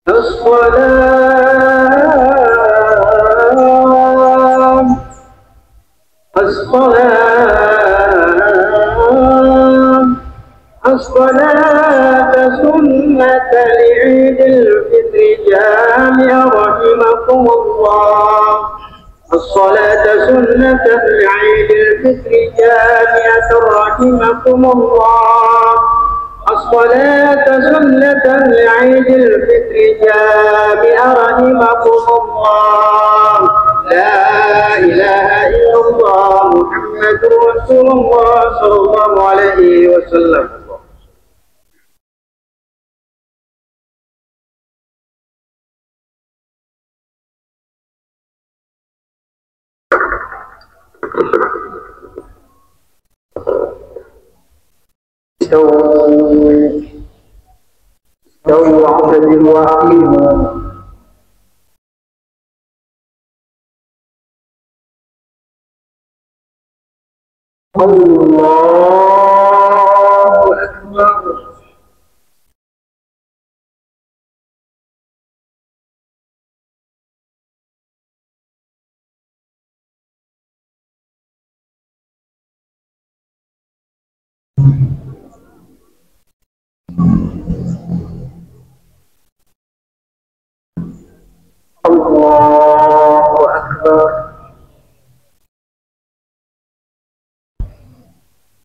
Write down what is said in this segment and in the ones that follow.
الصلاة سنة لعيد الفطر جامعة رحمكم الله. الصلاة سنة لعيد الفطر جامعة رحمكم الله. الصلاة سنة لعيد الفطر جامعة رحمكم الله. لا إله إلا الله محمد رسول الله صلى الله عليه وسلم. استووا واعتدلوا واقيموا. الله أكبر.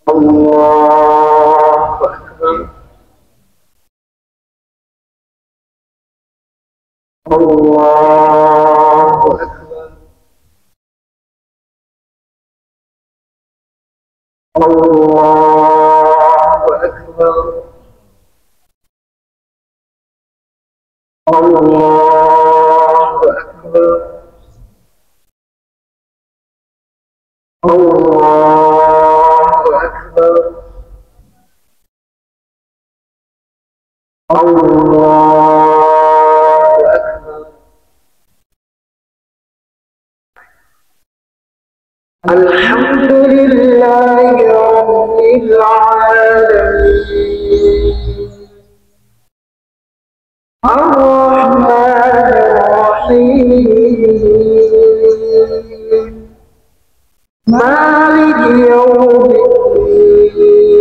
الله أكبر. الله أكبر. الله أكبر. الله أكبر. الله أكبر. الله أكبر. الله أكبر. الحمد لله رب العالمين الرحمن الرحيم مالك يوم الدين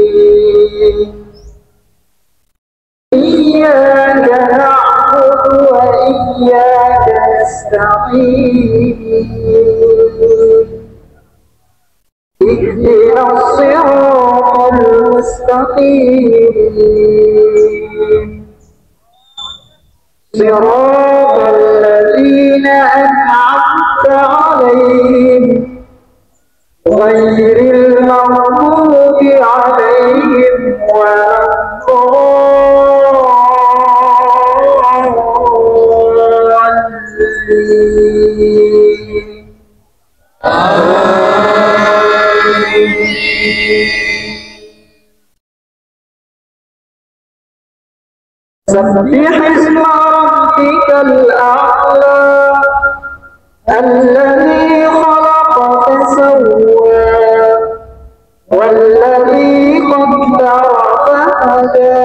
إياك نعبد وإياك نستعين اهدنا الصراط المستقيم صراط الذين أنعمت عليهم غير المغضوب عليهم ولا الضالين. سبح اسم ربك الأعلى الذي خلق فسوى والذي قدر فهدى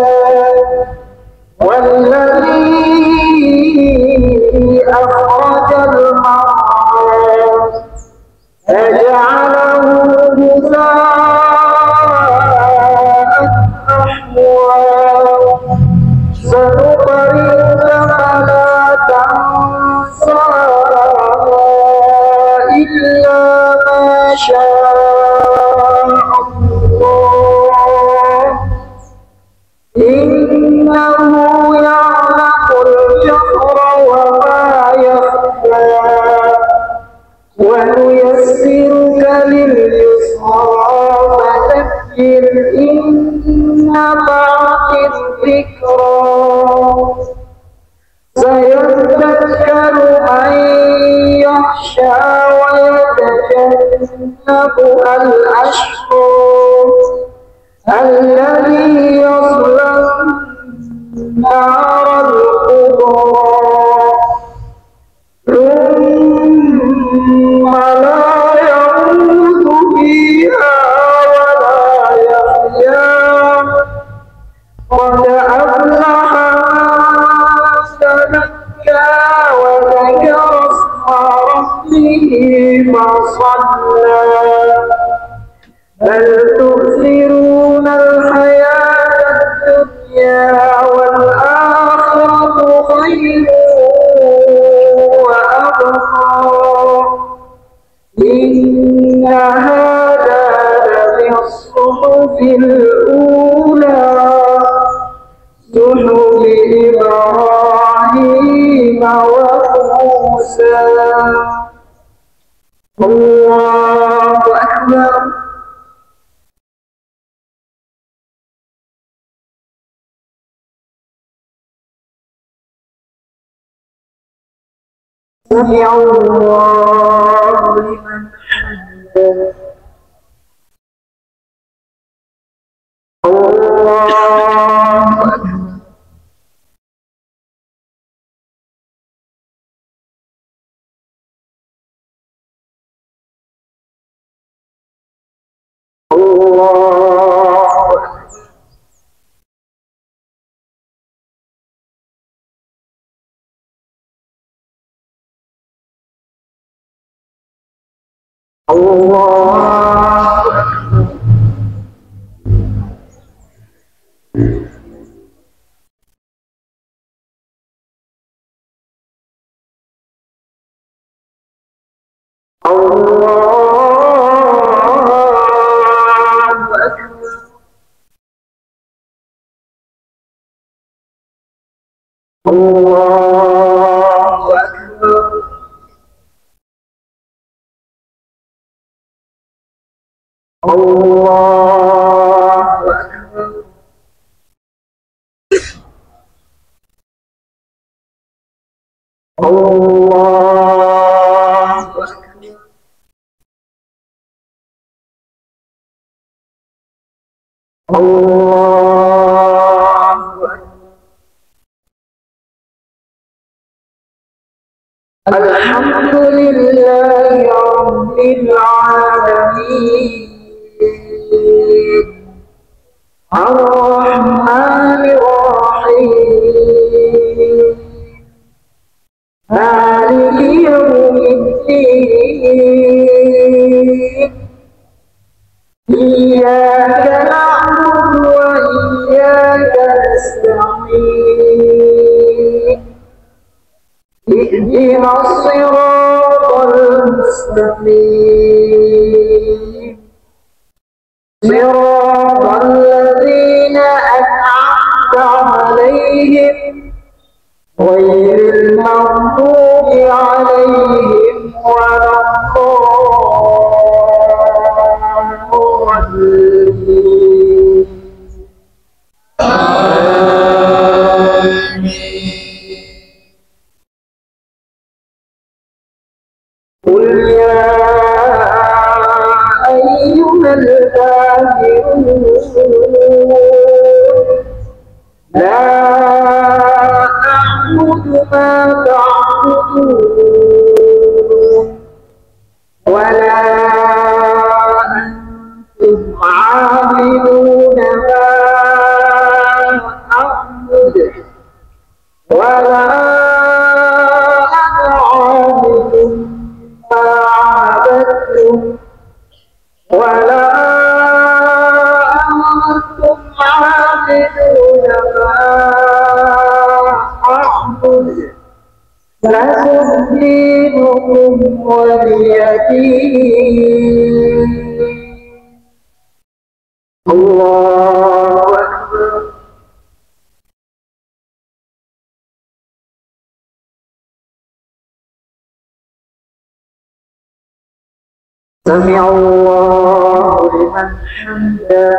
والذي أخرج المرعى فجعله غثاء أحوى سنقرئك فلا تنسى إلا ما شاء الله إنه يعلم الجهر وما يخفى ونيسرك لليسرى فذكر إن نفعت الذكرى سيذكر من يخشى ويتجنبها الأشقى الذي يصلى النار الكبرى ثم لا يموت فيها ولا يحيا قد أفلح من وصلى بل تؤثرون الحياة الدنيا والآخرة خير وأبقى إن هذا لفي الصحف الأولى صحف إبراهيم وموسى. الله أكبر. سمع الله لمن حمده. الله أكبر. الله الحمد لله رب العالمين الرحمن الرحيم مالك يوم الدين إياك نعبد وإياك نستعين اهدنا الصراط المستقيم صراط الذين أنعمت عليهم غير المغضوب عليهم ولا الضالين. قل يا أيها الكافرون لا أعبد ما تعبدون ولا أنتم عابدون ما أعبد ولا أنا عابد ما عبدتم ولا أنتم عابدون ما أعبد لكم دينكم ولي دين. الله أكبر. سمع الله لمن حمده.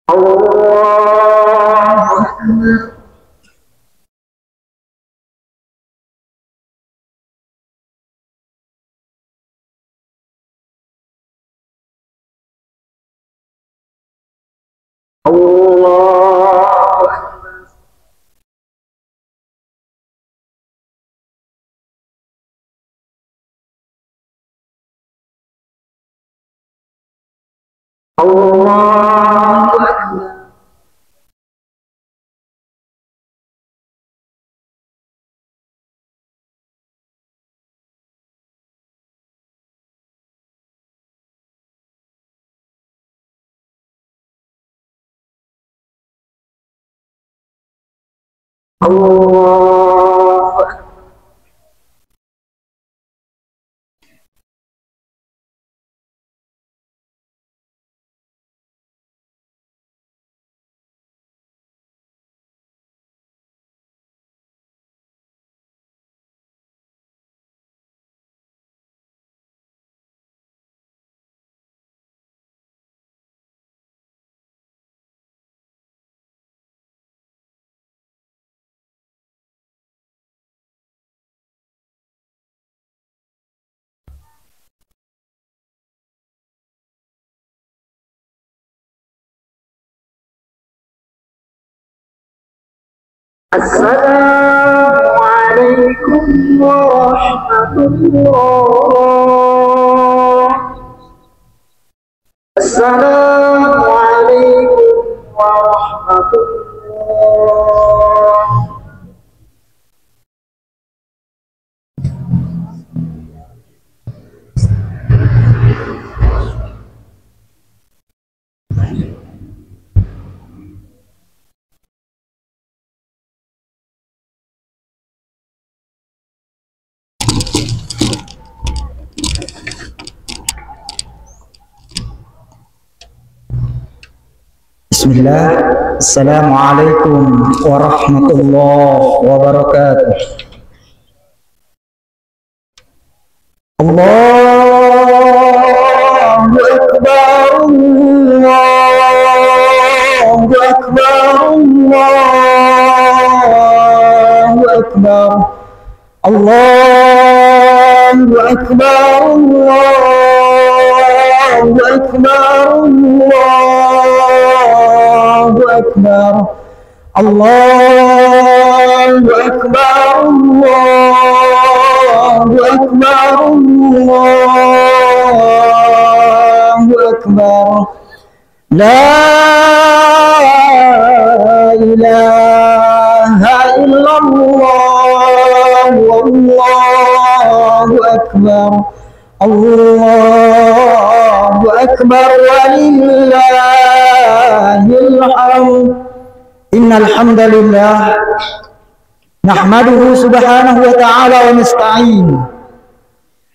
الله أكبر. الله أكبر. الله أكبر. الله أكبر. السلام عليكم ورحمة الله. السلام عليكم ورحمة الله. Bismillah. Assalamualaikum warahmatullahi wabarakatuh. Allahu Akbar, Allahu Akbar, Allahu Akbar, Allahu Akbar, Allahu Akbar, Allahu Akbar, Allahu Akbar, Allahu Akbar, Allahu Akbar. La ilaha illallah, wallahu akbar, Allahu akbar, walillahil hamd. Innal hamdalillah nahmaduhu subhanahu wa ta'ala wa nasta'in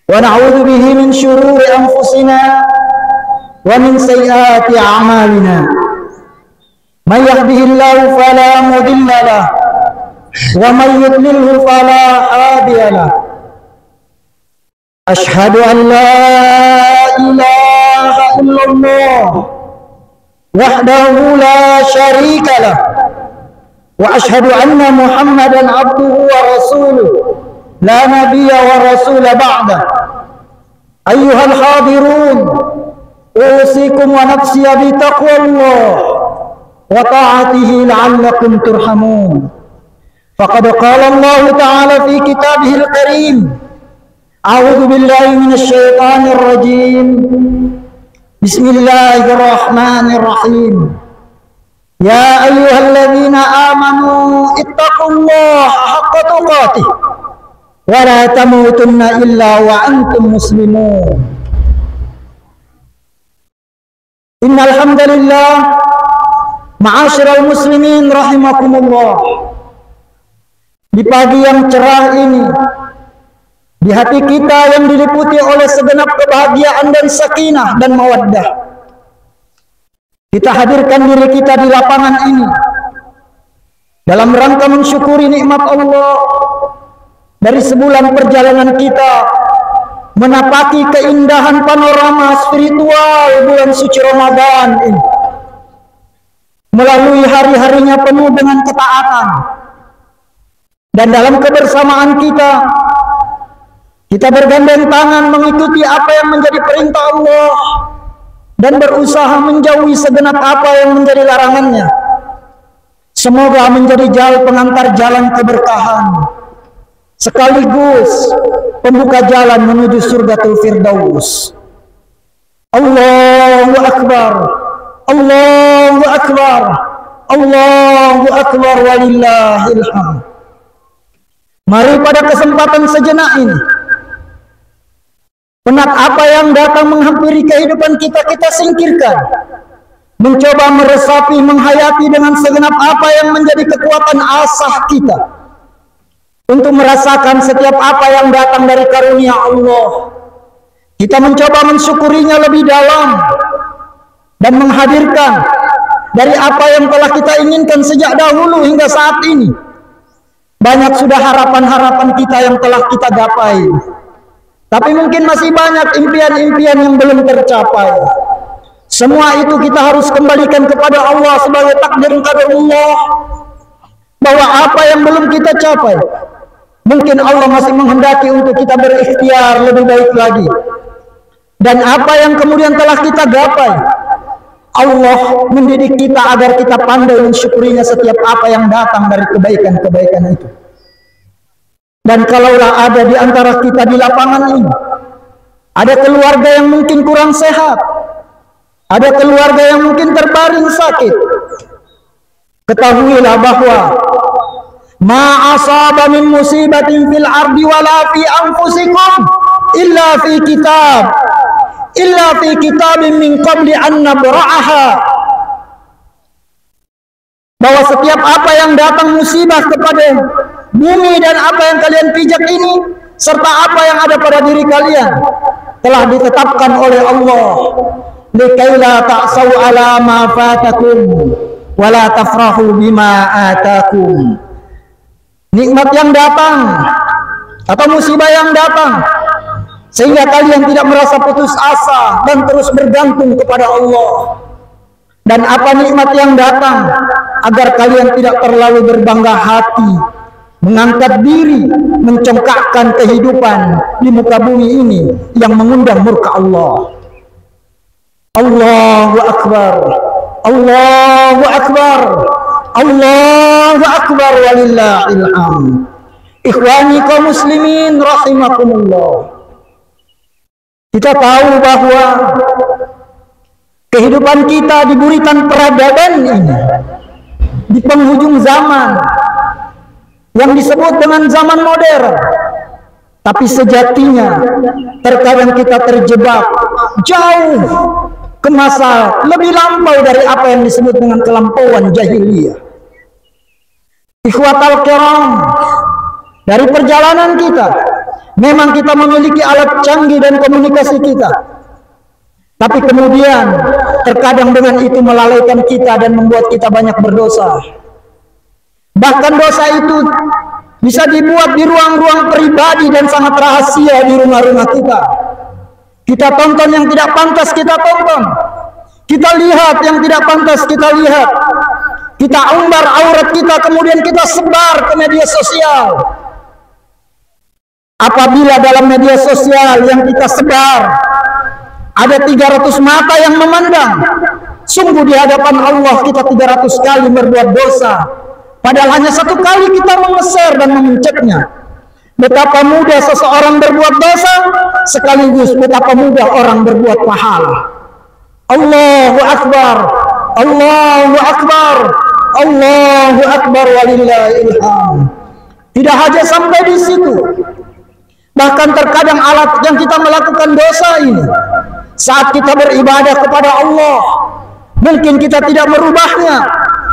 wa na'udzu bihi min shururi anfusina wa min sayyiati a'malina. May yahdihillahu fala mudilla lahu wa may yudlilhu fala hadiya lahu. Ashhadu an la ilaha illallah wahdahu la syarika lah wa ashhadu anna Muhammadan abduhu wa rasuluh la nabiyya wa rasula ba'da. Ayyuhal hadirun, usikum wa nafsiya bi taqwallah wa ta'atihi la'allakum turhamun. Faqad qala Allah ta'ala fi kitabihil karim, a'udzu billahi minasy syaithanir rajim. Bismillahirrahmanirrahim. Ya ayyuhalladzina amanu ittaqullaha haqqa tuqatih wa la tamutunna illa wa antum muslimun. Innal hamdalillah, ma'asyiral muslimin rahimakumullah. Di pagi yang cerah ini, di hati kita yang diliputi oleh segenap kebahagiaan dan sakinah dan mawaddah, kita hadirkan diri kita di lapangan ini dalam rangka mensyukuri nikmat Allah dari sebulan perjalanan kita menapaki keindahan panorama spiritual bulan suci Ramadan ini, melalui hari-harinya penuh dengan ketaatan, dan dalam kebersamaan kita bergandeng tangan mengikuti apa yang menjadi perintah Allah dan berusaha menjauhi segenap apa yang menjadi larangannya. Semoga menjadi pengantar jalan keberkahan, sekaligus pembuka jalan menuju surgatul firdaus. Allahu Akbar, Allahu Akbar, Allahu Akbar, walillahil hamd. Mari pada kesempatan sejenak ini, penat apa yang datang menghampiri kehidupan kita, kita singkirkan mencoba meresapi, menghayati dengan segenap apa yang menjadi kekuatan asah kita untuk merasakan setiap apa yang datang dari karunia Allah. Kita mencoba mensyukurinya lebih dalam dan menghadirkan dari apa yang telah kita inginkan sejak dahulu hingga saat ini. Banyak sudah harapan-harapan kita yang telah kita gapai, tapi mungkin masih banyak impian-impian yang belum tercapai. Semua itu kita harus kembalikan kepada Allah sebagai takdir qadarullah, bahwa apa yang belum kita capai, mungkin Allah masih menghendaki untuk kita berikhtiar lebih baik lagi. Dan apa yang kemudian telah kita gapai, Allah mendidik kita agar kita pandai mensyukurinya setiap apa yang datang dari kebaikan-kebaikan itu. Dan kalaulah ada di antara kita di lapangan ini, ada keluarga yang mungkin kurang sehat, ada keluarga yang mungkin terbaring sakit, ketahuilah bahwa ma asaba min musibatin fil ardi wala fi anfusikum illa fi kitabin min qabli an nabra'aha. Bahwa setiap apa yang datang musibah kepada bumi dan apa yang kalian pijak ini, serta apa yang ada pada diri kalian, telah ditetapkan oleh Allah. Likaila ta'sau ala ma fatakum wala tafrahu bima atakum. Nikmat yang datang atau musibah yang datang sehingga kalian tidak merasa putus asa dan terus bergantung kepada Allah. Dan apa nikmat yang datang agar kalian tidak terlalu berbangga hati, mengangkat diri, mencongkakkan kehidupan di muka bumi ini yang mengundang murka Allah. Allahu Akbar, Allahu Akbar, Allahu Akbar, walillahil hamd. Ikhwani kaum muslimin rahimakumullah. Kita tahu bahwa kehidupan kita di buritan peradaban ini, di penghujung zaman yang disebut dengan zaman modern, tapi sejatinya terkadang kita terjebak jauh ke masa lebih lampau dari apa yang disebut dengan kelampauan jahiliyah. Ikhwatal kiram, dari perjalanan kita memang kita memiliki alat canggih dan komunikasi kita, tapi kemudian terkadang dengan itu melalaikan kita dan membuat kita banyak berdosa. Bahkan dosa itu bisa dibuat di ruang-ruang pribadi dan sangat rahasia di rumah-rumah kita. Kita tonton yang tidak pantas kita tonton, kita lihat yang tidak pantas kita lihat, kita umbar aurat kita kemudian kita sebar ke media sosial. Apabila dalam media sosial yang kita sebar ada 300 mata yang memandang, sungguh di hadapan Allah kita 300 kali berbuat dosa, padahal hanya 1 kali kita menge-share dan memencetnya. Betapa mudah seseorang berbuat dosa, sekaligus betapa mudah orang berbuat pahala. Allahu Akbar, Allahu Akbar, Allahu Akbar, walillahil hamd. Tidak hanya sampai di situ, bahkan terkadang alat yang kita melakukan dosa ini, saat kita beribadah kepada Allah, mungkin kita tidak merubahnya,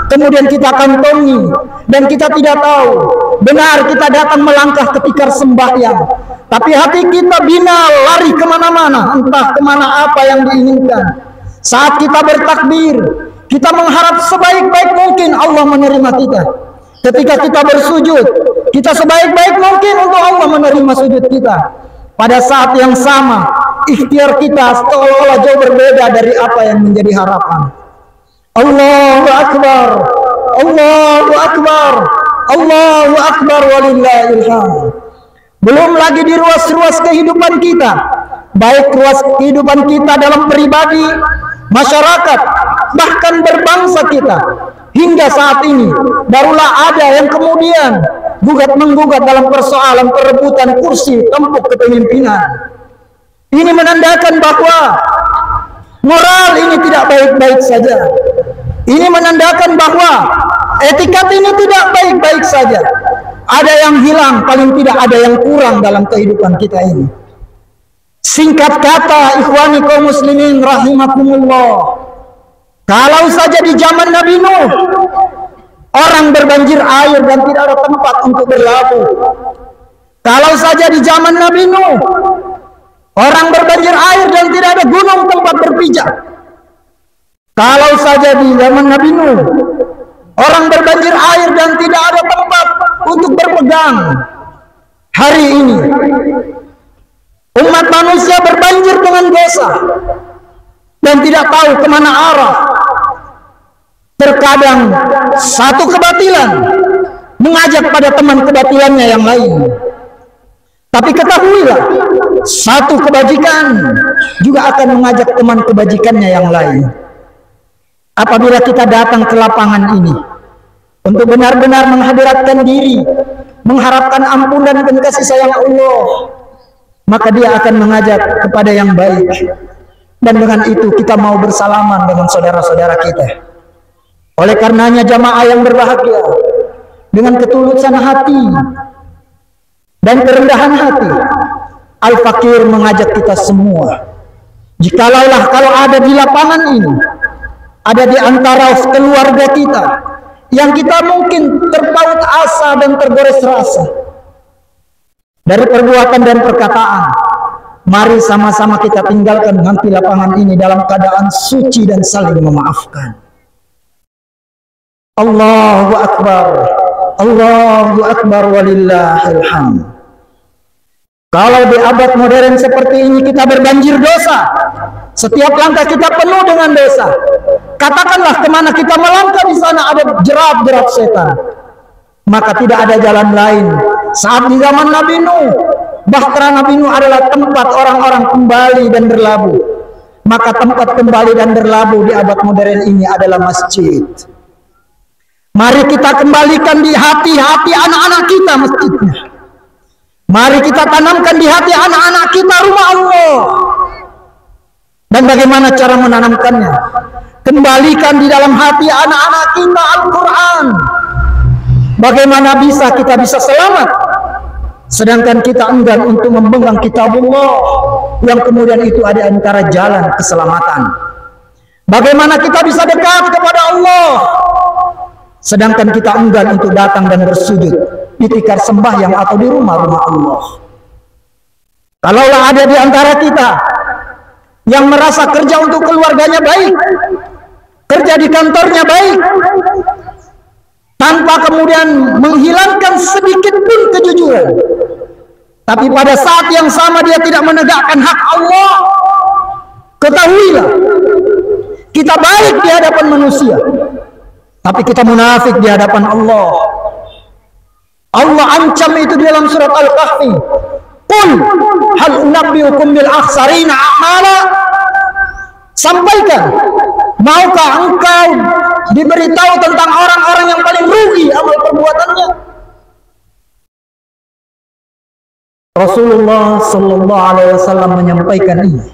kemudian kita kantongi, dan kita tidak tahu. Benar kita datang melangkah ketika sembahyang, tapi hati kita binal lari kemana-mana, entah kemana apa yang diinginkan. Saat kita bertakbir, kita mengharap sebaik-baik mungkin Allah menerima kita. Ketika kita bersujud, kita sebaik-baik mungkin untuk Allah menerima sujud kita. Pada saat yang sama, ikhtiar kita seolah-olah jauh berbeda dari apa yang menjadi harapan. Allahu Akbar, Allahu Akbar, Allahu Akbar, walillahil hamd. Belum lagi di ruas-ruas kehidupan kita, baik ruas kehidupan kita dalam pribadi, masyarakat, bahkan berbangsa kita. Hingga saat ini barulah ada yang kemudian gugat-menggugat dalam persoalan perebutan kursi tempuk kepemimpinan. Ini menandakan bahwa moral ini tidak baik-baik saja. Ini menandakan bahwa etikat ini tidak baik-baik saja. Ada yang hilang, paling tidak ada yang kurang dalam kehidupan kita ini. Singkat kata, ikhwani kaum muslimin rahimakumullah, Kalau saja di zaman Nabi Nuh orang berbanjir air dan tidak ada tempat untuk berlabuh. Kalau saja di zaman Nabi Nuh orang berbanjir air dan tidak ada gunung tempat berpijak. Kalau saja di zaman Nabi Nuh orang berbanjir air dan tidak ada tempat untuk berpegang. Hari ini umat manusia berbanjir dengan dosa dan tidak tahu kemana arah. Terkadang satu kebatilan mengajak pada teman kebatilannya yang lain. Tapi ketahuilah, satu kebajikan juga akan mengajak teman kebajikannya yang lain. Apabila kita datang ke lapangan ini untuk benar-benar menghadiratkan diri, mengharapkan ampunan dan kasih sayang Allah, maka dia akan mengajak kepada yang baik. Dan dengan itu kita mau bersalaman dengan saudara-saudara kita. Oleh karenanya jamaah yang berbahagia, dengan ketulusan hati dan kerendahan hati, Al-Fakir mengajak kita semua. Kalau ada di lapangan ini, ada di antara keluarga kita yang kita mungkin terpaut asa dan tergores rasa dari perbuatan dan perkataan, mari sama-sama kita tinggalkan nanti lapangan ini dalam keadaan suci dan saling memaafkan. Allahu Akbar, Allahu Akbar walillahil hamd. Kalau di abad modern seperti ini kita berbanjir dosa, setiap langkah kita penuh dengan dosa. Katakanlah kemana kita melangkah, di sana ada jerat-jerat setan. Maka tidak ada jalan lain. Saat di zaman Nabi Nuh, bahtera Nabi Nuh adalah tempat orang-orang kembali dan berlabuh. Maka tempat kembali dan berlabuh di abad modern ini adalah masjid. Mari kita kembalikan di hati-hati anak-anak kita masjidnya. Mari kita tanamkan di hati anak-anak kita rumah Allah. Dan bagaimana cara menanamkannya? Kembalikan di dalam hati anak-anak kita Al-Quran. Bagaimana kita bisa selamat sedangkan kita enggan untuk memegang kitabullah yang kemudian itu ada antara jalan keselamatan. Bagaimana kita bisa dekat kepada Allah sedangkan kita enggan untuk datang dan bersujud di tikar sembahyang atau di rumah-rumah Allah. Kalaulah ada di antara kita yang merasa kerja untuk keluarganya baik, kerja di kantornya baik, tanpa kemudian menghilangkan sedikit pun kejujuran, tapi pada saat yang sama dia tidak menegakkan hak Allah, ketahuilah kita baik di hadapan manusia, tapi kita munafik di hadapan Allah. Allah ancam itu di dalam surat Al-Kahfi. Qul hal unabbiukum bil akhsarina a'mala. Sampaikan, maukah engkau diberitahu tentang orang-orang yang paling rugi amal perbuatannya? Rasulullah sallallahu alaihi wasallam menyampaikan ini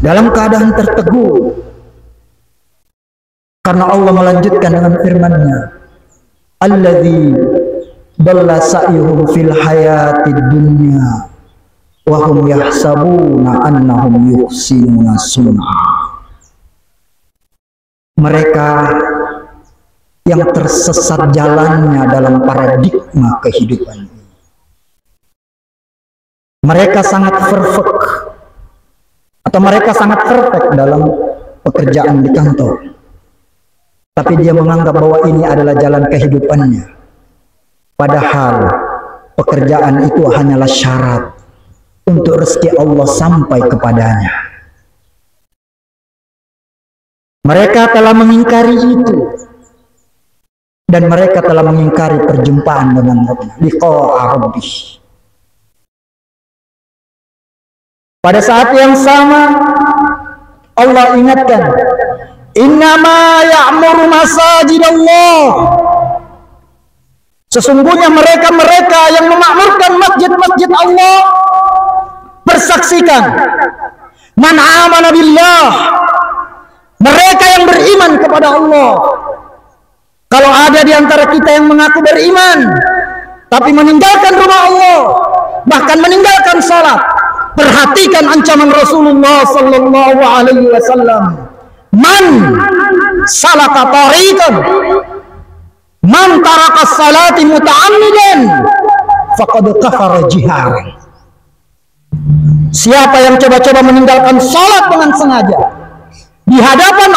dalam keadaan tertegun, karena Allah melanjutkan dengan firman-Nya, alladzi dalla sa'yuhum fil hayatid dunya wa hum yahsabuna annahum yuhsinuna sun'a. Mereka yang tersesat jalannya dalam paradigma kehidupan ini. Mereka sangat perfect atau mereka sangat perfect dalam pekerjaan di kantor, tapi dia menganggap bahwa ini adalah jalan kehidupannya. Padahal pekerjaan itu hanyalah syarat untuk rezeki Allah sampai kepadanya. Mereka telah mengingkari itu, dan mereka telah mengingkari perjumpaan dengan Rabbih. Pada saat yang sama Allah ingatkan, innama ya'muru masajidallah. Sesungguhnya mereka yang memakmurkan masjid-masjid Allah bersaksikan, man amana billah, mereka yang beriman kepada Allah. Kalau ada di antara kita yang mengaku beriman tapi meninggalkan rumah Allah, bahkan meninggalkan salat, perhatikan ancaman Rasulullah sallallahu alaihi wasallam. Man salaka tariqan man taraka salati muta'ammidan faqad kafara jiharan. Siapa yang coba-coba meninggalkan salat dengan sengaja di hadapan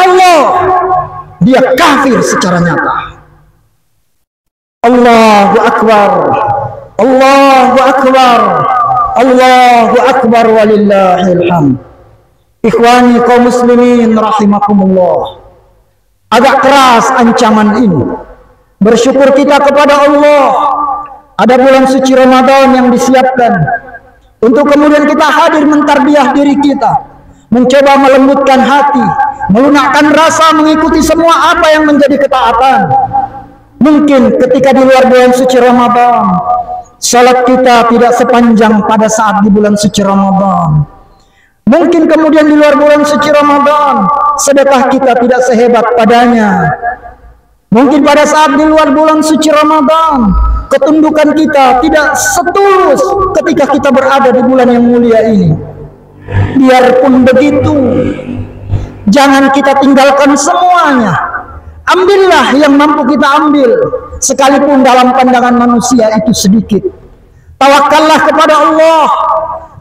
Allah, dia kafir secara nyata. Allahu akbar, Allahu akbar, Allahu akbar walillahil hamd. Ikhwani kaum muslimin rahimakumullah. Agak keras ancaman ini. Bersyukur kita kepada Allah, ada bulan suci Ramadan yang disiapkan untuk kemudian kita hadir mentarbiyah diri kita, mencoba melembutkan hati, melunakkan rasa mengikuti semua apa yang menjadi ketaatan. Mungkin ketika di luar bulan suci Ramadan, salat kita tidak sepanjang pada saat di bulan suci Ramadan. Mungkin kemudian di luar bulan suci Ramadan, sedekah kita tidak sehebat padanya. Mungkin pada saat di luar bulan suci Ramadan, ketundukan kita tidak setulus ketika kita berada di bulan yang mulia ini. Biarpun begitu, jangan kita tinggalkan semuanya. Ambillah yang mampu kita ambil, sekalipun dalam pandangan manusia itu sedikit. Tawakallah kepada Allah.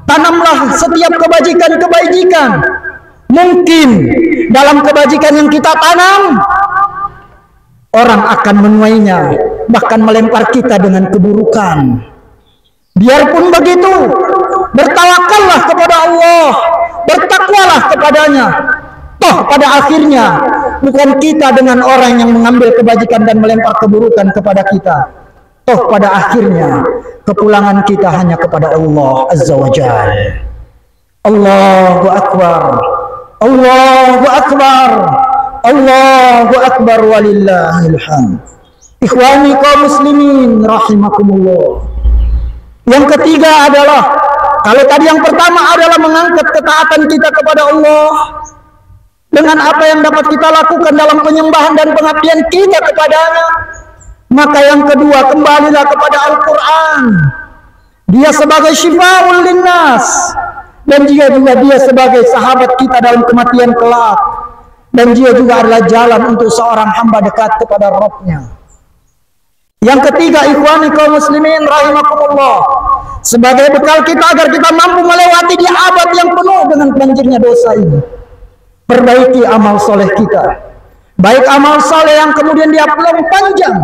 Tanamlah setiap kebajikan-kebajikan. Mungkin dalam kebajikan yang kita tanam, orang akan menuainya, bahkan melempar kita dengan keburukan. Biarpun begitu, bertawakallah kepada Allah, bertakwalah kepadanya. Toh pada akhirnya, bukan kita dengan orang yang mengambil kebajikan dan melempar keburukan kepada kita. Toh pada akhirnya, kepulangan kita hanya kepada Allah Azza wa Jalla. Allahu Akbar, Allahu Akbar, Allahu Akbar walillahil hamd. Ikhwani kaum muslimin rahimakumullah. Yang ketiga adalah, kalau tadi yang pertama adalah mengangkat ketaatan kita kepada Allah dengan apa yang dapat kita lakukan dalam penyembahan dan pengabdian kita kepadanya, maka yang kedua, kembalilah kepada Al-Quran. Dia sebagai syifaul linnas, dan dia sebagai sahabat kita dalam kematian kelak, dan dia juga adalah jalan untuk seorang hamba dekat kepada Rabb-Nya. Yang ketiga, ikhwani kaum muslimin rahimakumullah, sebagai bekal kita agar kita mampu melewati di abad yang penuh dengan banjirnya dosa ini, perbaiki amal soleh kita, baik amal soleh yang kemudian dia belum panjang,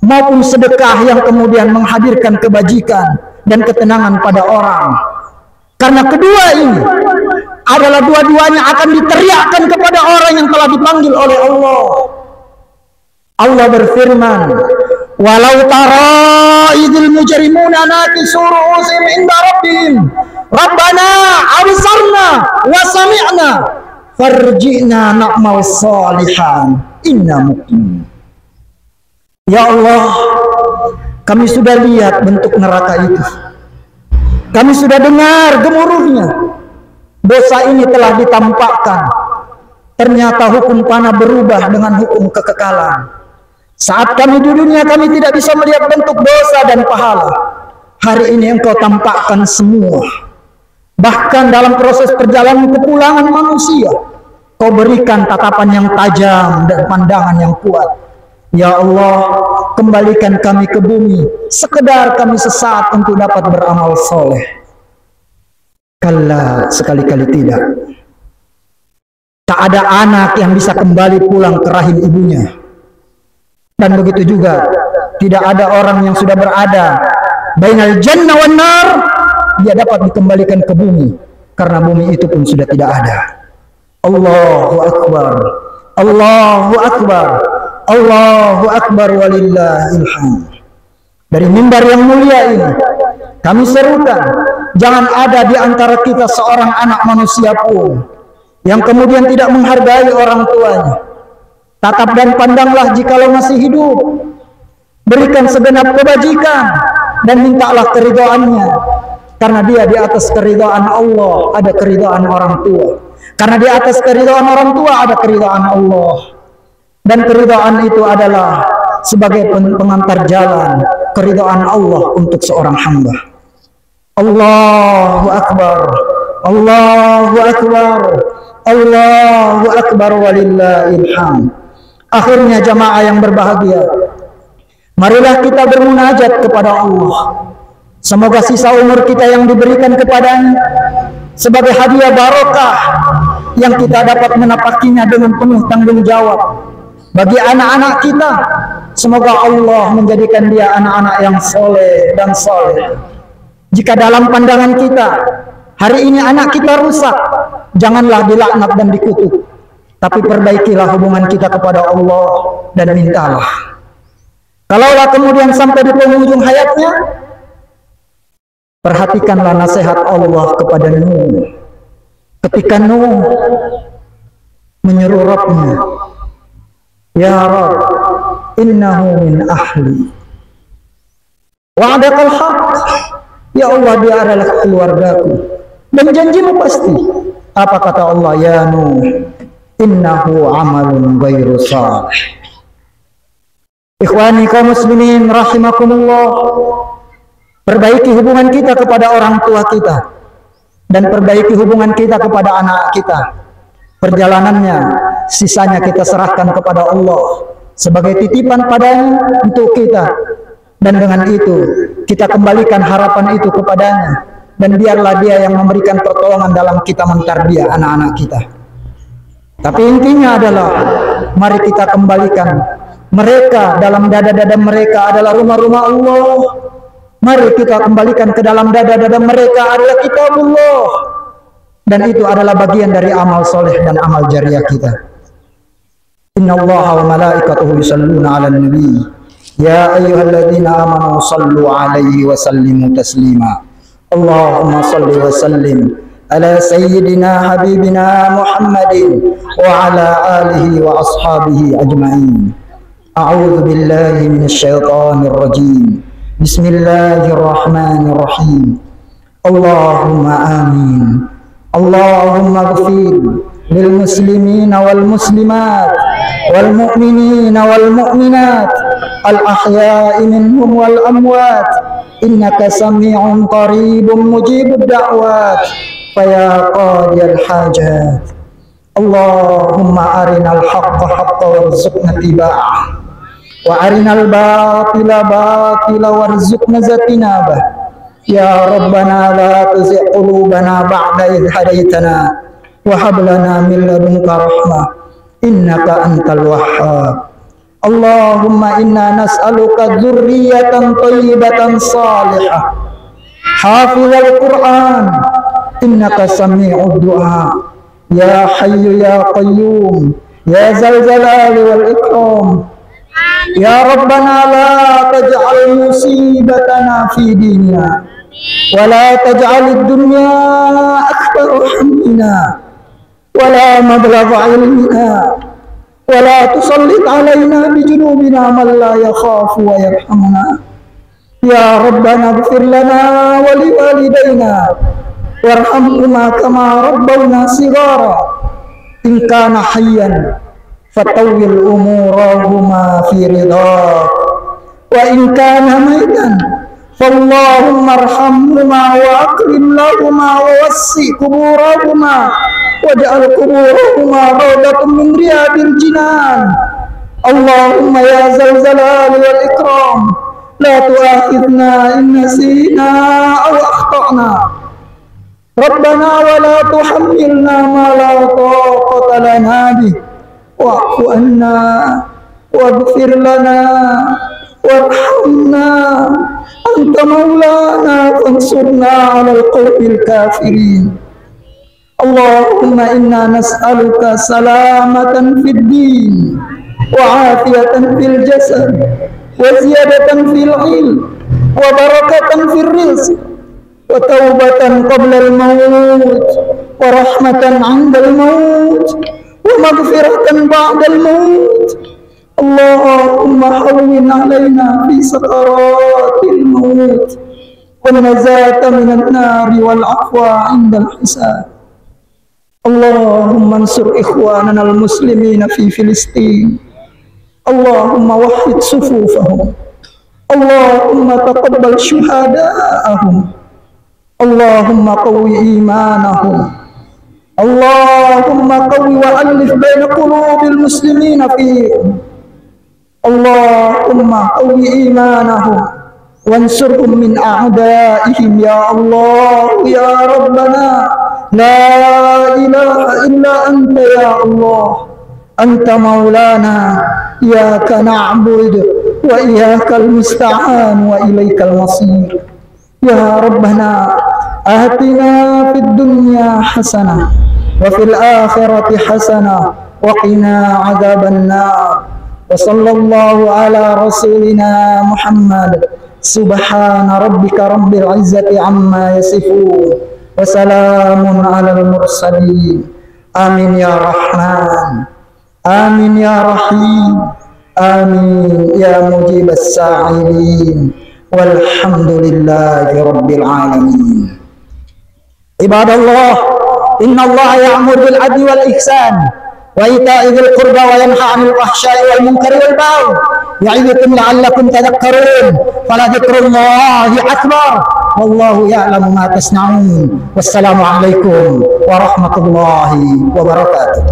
maupun sedekah yang kemudian menghadirkan kebajikan dan ketenangan pada orang. Karena kedua ini adalah dua-duanya akan diteriakkan kepada orang yang telah dipanggil oleh Allah. Allah berfirman, walau tara idil mujrimuna nakisu ru'usihim inda rabbihim rabbana absarna wa sami'na farji'na na'mal salihan inna muqim. Ya Allah, kami sudah lihat bentuk neraka itu. Kami sudah dengar gemuruhnya. Dosa ini telah ditampakkan. Ternyata hukum panah berubah dengan hukum kekekalan. Saat kami di dunia, kami tidak bisa melihat bentuk dosa dan pahala. Hari ini Engkau tampakkan semua. Bahkan dalam proses perjalanan kepulangan manusia, Kau berikan tatapan yang tajam dan pandangan yang kuat. Ya Allah, kembalikan kami ke bumi, sekedar kami sesaat untuk dapat beramal soleh. Kalla, sekali-kali tidak. Tak ada anak yang bisa kembali pulang ke rahim ibunya. Dan begitu juga, tidak ada orang yang sudah berada bainal jannah wan nar, dia dapat dikembalikan ke bumi, karena bumi itu pun sudah tidak ada. Allahu Akbar, Allahu Akbar, Allahu Akbar walillahil hamd. Dari mimbar yang mulia ini, kami serukan, jangan ada di antara kita seorang anak manusia pun yang kemudian tidak menghargai orang tuanya. Tatap dan pandanglah jikalau masih hidup. Berikan segenap kebajikan dan mintalah keridhaannya. Karena dia di atas keridhaan Allah ada keridhaan orang tua. Karena di atas keridhaan orang tua ada keridhaan Allah. Dan keridhaan itu adalah sebagai pengantar jalan keridhaan Allah untuk seorang hamba. Allahu Akbar, Allahu Akbar, Allahu Akbar walillahil hamd. Akhirnya jamaah yang berbahagia, marilah kita bermunajat kepada Allah. Semoga sisa umur kita yang diberikan kepadanya sebagai hadiah barokah yang kita dapat menapakinya dengan penuh tanggung jawab. Bagi anak-anak kita, semoga Allah menjadikan dia anak-anak yang soleh dan soleh. Jika dalam pandangan kita hari ini anak kita rusak, janganlah dilaknat dan dikutuk, tapi perbaikilah hubungan kita kepada Allah dan mintalah. Kalaulah kemudian sampai di penghujung hayatnya, perhatikanlah nasihat Allah kepada Nuh. Ketika Nuh menyeru Rabbnya, Ya Rabb, innahu min ahli. Wa'adakal haq. Ya Allah, dia adalah keluargaku. Dan janjimu pasti. Apa kata Allah? Ya Nuh, innahu amalun ghairu salih. Ikhwani kaum muslimin rahimakumullah, perbaiki hubungan kita kepada orang tua kita dan perbaiki hubungan kita kepada anak kita. Perjalanannya sisanya kita serahkan kepada Allah sebagai titipan padanya untuk kita, dan dengan itu kita kembalikan harapan itu kepadanya, dan biarlah dia yang memberikan pertolongan dalam kita mentarbiah anak-anak kita. Tapi intinya adalah mari kita kembalikan mereka, dalam dada-dada mereka adalah rumah-rumah Allah. Mari kita kembalikan ke dalam dada-dada mereka adalah kitabullah, dan itu adalah bagian dari amal soleh dan amal jariah kita. Innallaha wa malaikatahu yusalluna 'alan nabi ya ayyuhalladzina amanu sallu 'alaihi wa sallimu taslima. Allahumma salli wa sallim ala sayyidina habibina Muhammadin wa ala alihi wa ashabihi ajma'in. A'udzu billahi minasy syaithanir rajim. Bismillahirrahmanirrahim. Allahumma amin. Allahumma ighfir lil muslimina wal muslimat wal mu'minina wal mu'minat al ahya'i minhum wal amwat innaka sami'un qaribun mujibud da'wat faya qadiyal hajat. Allahumma arinal haqqa haqqan warzuqna tiba'ah wa arinal batila batila warzuqna zatinabah. Ya Rabbana la tuzigh qulubana ba'da idh hadaitana wa hab lana min ladunka rahmah innaka antal wahhab. Allahumma inna nas'aluka dzurriyyatan thayyibatan salihah hafizal Qur'an innaka sami'ud du'a. Ya hayyu ya qayyum ya zal jalali wal ikram. Ya Rabbana la taj'al musibatana fi dinina wa la taj'al ad-dunya akbar hammina wa la mablagha ilmina wa la tusallit alaina bi junubina man la yakhafu wa yarhamuna. Ya Rabbana ighfir lana wa li walidayna warhamhuma kama rabbawna shighara. In kana hayyan fatawil umurahuma fi ridhak wa in kana maitan fallahumma arhamhuma wa akrim lahuma wa wassi kuburahuma waj'al kuburahuma rawdatun min riyadil jinan. Allahumma ya zal jalali wal ikram la tu'akhidna in nasina aw akhtana. Rabbana wa la tuhammilna ma la taqata lana bih wa'fu anna waghfir lana warhamna anta maulana fansurna 'alal qawmil kafirin. Allahumma inna nas'aluka salamatan fid din wa 'afiyatan fil jasad wa ziyadatan fil ilm wa barakatan fil rizq wa taubatan qabla al maut wa rahmatan 'inda al maut ومغفرة بعد الموت. اللهم هون علينا في سكرات الموت والنجاة من النار والعفو عند الحساب. اللهم انصر إخواننا المسلمين في فلسطين. اللهم وحد صفوفهم. اللهم تقبل شهداءهم. اللهم قو إيمانهم، اللهم قو وألف بين قلوب المسلمين فيهم، اللهم قو إيمانهم وانصرهم من أعدائهم يا الله يا ربنا. لا إله إلا أنت يا الله، أنت مولانا، إياك نعبد وإياك المستعان وإليك المصير. يا ربنا آتنا في الدنيا حسنة وفي الآخرة حسنة وقنا عذاب النار. وصلى الله على رسولنا محمد. سبحان ربك رب العزة عما يصفون وسلام على المرسلين. آمين يا رحمن، آمين يا رحيم، آمين يا مجيب السائلين، والحمد لله رب العالمين. عباد الله، إن الله يأمر بالعدل والإحسان وإيتاء ذي القربى وينهى عن الفحشاء والمنكر والبغي يعظكم لعلكم تذكرون. فلذكر الله أكبر والله يعلم ما تصنعون. والسلام عليكم ورحمة الله وبركاته.